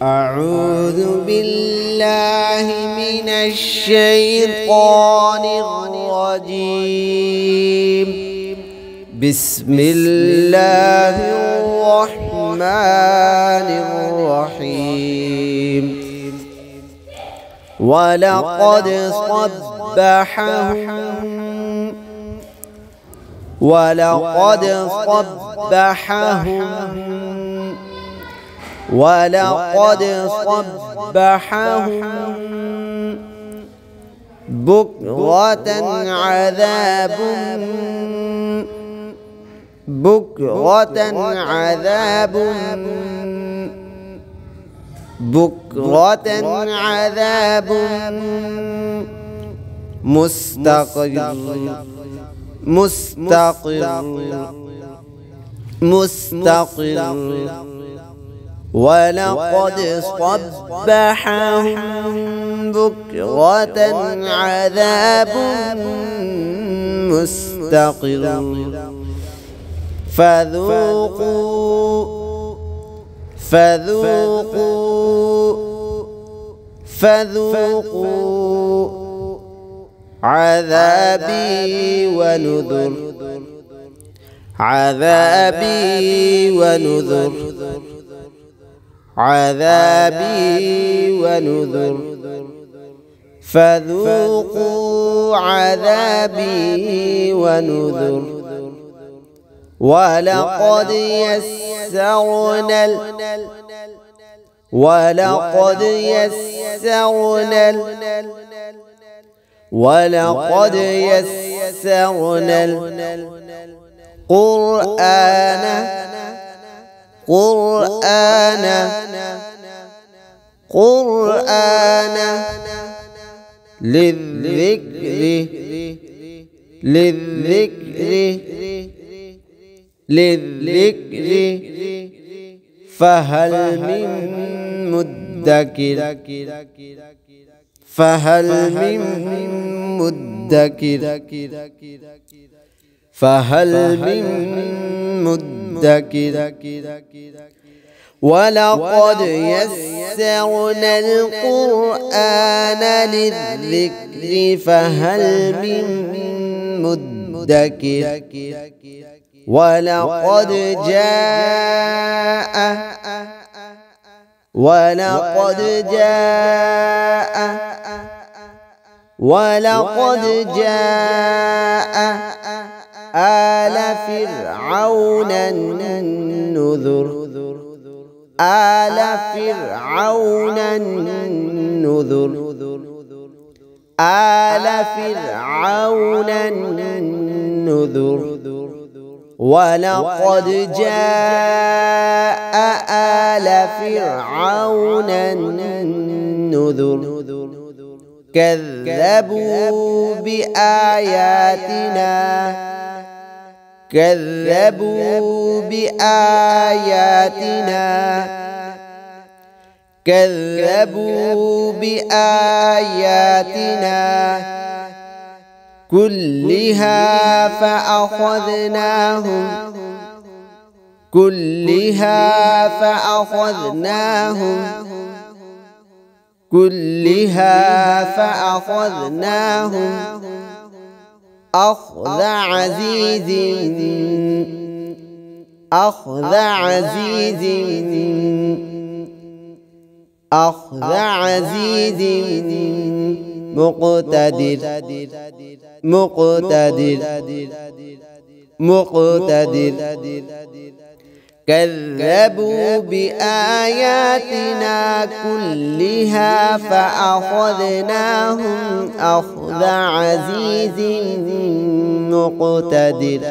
أعوذ بالله من الشيطان الرجيم. بسم الله الرحمن الرحيم. ولقد صبحهم بكرة عذاب مستقر. ولقد صبحهم بكرة عذاب مستقر. فذوقوا عذابي ونذر. فذوقوا عذابي ونذر. ولقد يسرنا القرآن للذكر فهل من مدكر. ولقد يسرنا القرآن للذكر فهل من مدكر. ولقد جاء آل فرعون النذر. ولقد جاء آل فرعون النذر. كذبوا بآياتنا كلها فأخذناهم أخذ عزيز مقتدر. كذبوا بآياتنا كلها فأخذناهم أخذ عزيز مقتدر.